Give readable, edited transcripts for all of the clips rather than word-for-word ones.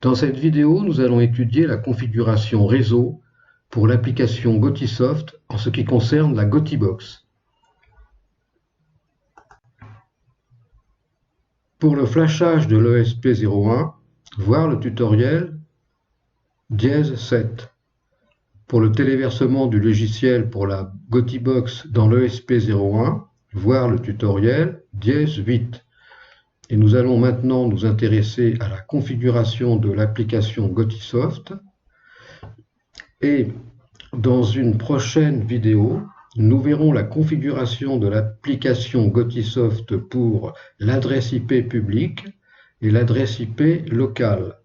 Dans cette vidéo, nous allons étudier la configuration réseau pour l'application Gotisoft en ce qui concerne la Gotibox. Pour le flashage de l'ESP01, voir le tutoriel dièse 7. Pour le téléversement du logiciel pour la Gotibox dans l'ESP01, voir le tutoriel dièse 8. Et nous allons maintenant nous intéresser à la configuration de l'application Gotisoft. Et dans une prochaine vidéo, nous verrons la configuration de l'application Gotisoft pour l'adresse IP publique et l'adresse IP locale.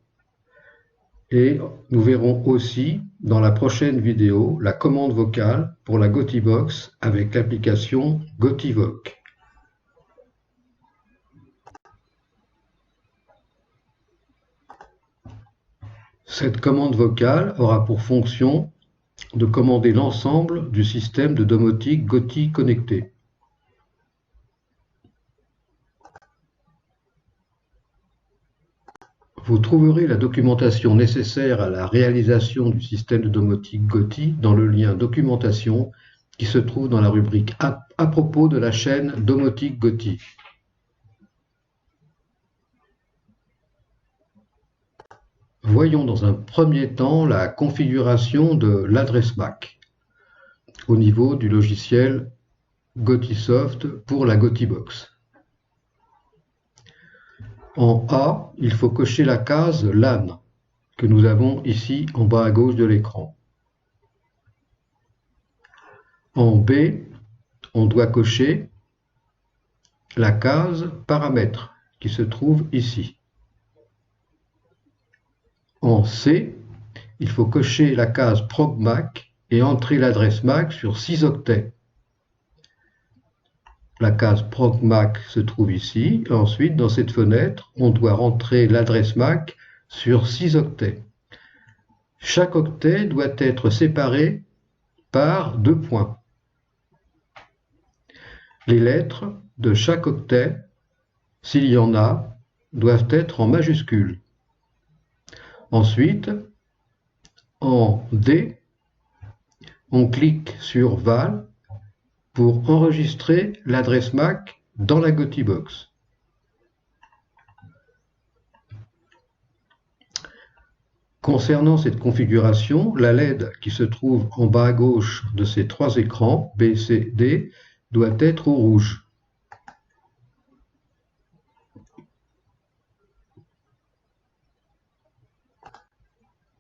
Et nous verrons aussi dans la prochaine vidéo la commande vocale pour la Gotibox avec l'application Gotivoc. Cette commande vocale aura pour fonction de commander l'ensemble du système de domotique Goti connecté. Vous trouverez la documentation nécessaire à la réalisation du système de domotique Goti dans le lien documentation qui se trouve dans la rubrique à propos de la chaîne Domotique Goti. Voyons dans un premier temps la configuration de l'adresse MAC au niveau du logiciel Gotisoft pour la Gotibox. En A, il faut cocher la case LAN que nous avons ici en bas à gauche de l'écran. En B, on doit cocher la case paramètres qui se trouve ici. En C, il faut cocher la case ProgMac et entrer l'adresse MAC sur 6 octets. La case ProgMac se trouve ici. Ensuite, dans cette fenêtre, on doit rentrer l'adresse MAC sur 6 octets. Chaque octet doit être séparé par 2 points. Les lettres de chaque octet, s'il y en a, doivent être en majuscules. Ensuite, en D, on clique sur Val pour enregistrer l'adresse MAC dans la Gotibox. Concernant cette configuration, la LED qui se trouve en bas à gauche de ces 3 écrans, B, C, D, doit être au rouge.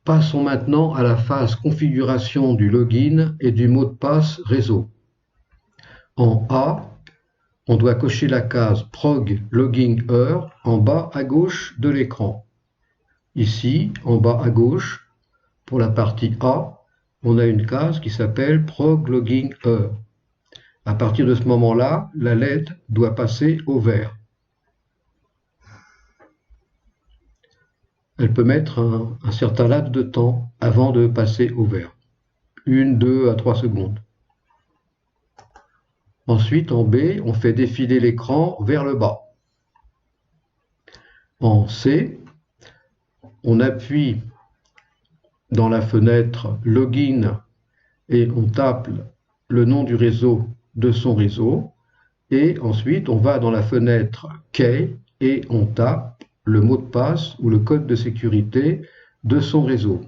Passons maintenant à la phase configuration du login et du mot de passe réseau. En A, on doit cocher la case Prog Login Heure en bas à gauche de l'écran. Ici, en bas à gauche, pour la partie A, on a une case qui s'appelle Prog Login Heure. À partir de ce moment-là, la LED doit passer au vert. Elle peut mettre un certain laps de temps avant de passer au vert. 1, 2 à 3 secondes. Ensuite, en B, on fait défiler l'écran vers le bas. En C, on appuie dans la fenêtre Login et on tape le nom du réseau de son réseau. Et ensuite, on va dans la fenêtre Key et on tape le mot de passe ou le code de sécurité de son réseau.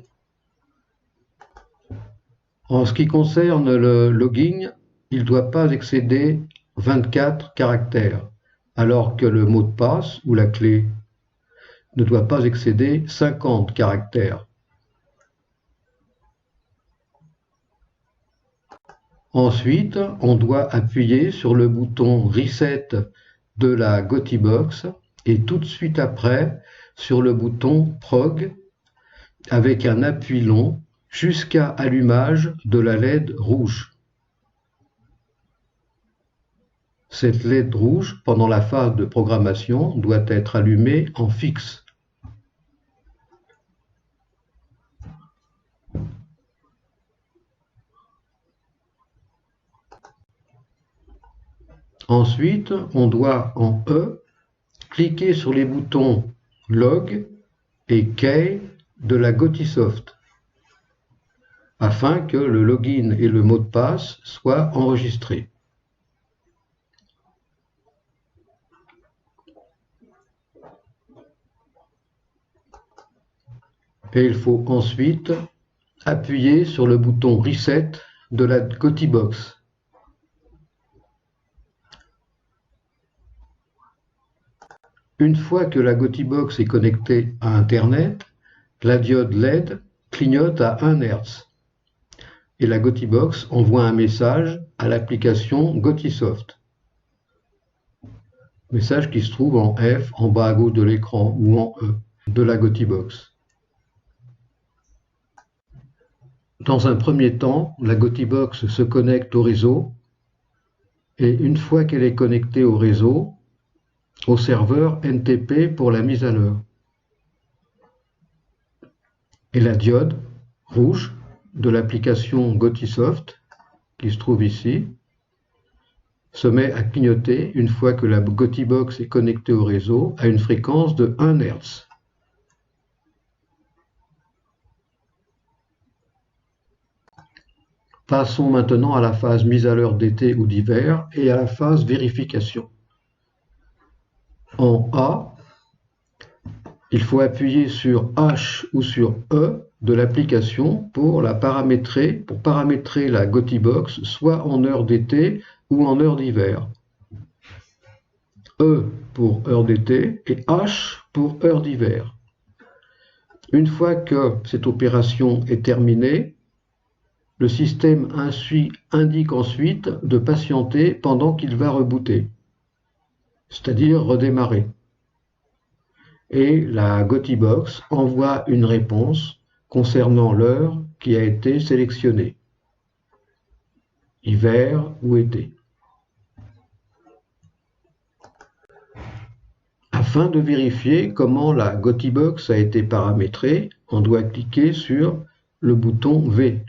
En ce qui concerne le login, il ne doit pas excéder 24 caractères, alors que le mot de passe ou la clé ne doit pas excéder 50 caractères. Ensuite, on doit appuyer sur le bouton Reset de la Gotibox et tout de suite après sur le bouton Prog avec un appui long jusqu'à allumage de la LED rouge. Cette LED rouge, pendant la phase de programmation, doit être allumée en fixe. Ensuite, on doit en E cliquer sur les boutons log et key de la Gotisoft afin que le login et le mot de passe soient enregistrés. Et il faut ensuite appuyer sur le bouton Reset de la Gotibox. Une fois que la Gotibox est connectée à Internet, la diode LED clignote à 1 Hz et la Gotibox envoie un message à l'application Gotisoft. Message qui se trouve en F en bas à gauche de l'écran ou en E de la Gotibox. Dans un premier temps, la Gotibox se connecte au réseau et une fois qu'elle est connectée au réseau, au serveur NTP pour la mise à l'heure. Et la diode rouge de l'application Gotisoft, qui se trouve ici, se met à clignoter une fois que la Gotibox est connectée au réseau à une fréquence de 1 Hz. Passons maintenant à la phase mise à l'heure d'été ou d'hiver et à la phase vérification. En A, il faut appuyer sur H ou sur E de l'application pour paramétrer la Gotibox soit en heure d'été ou en heure d'hiver. E pour heure d'été et H pour heure d'hiver. Une fois que cette opération est terminée, le système indique ensuite de patienter pendant qu'il va rebooter, c'est-à-dire redémarrer. Et la Gotibox envoie une réponse concernant l'heure qui a été sélectionnée, hiver ou été. Afin de vérifier comment la Gotibox a été paramétrée, on doit cliquer sur le bouton V.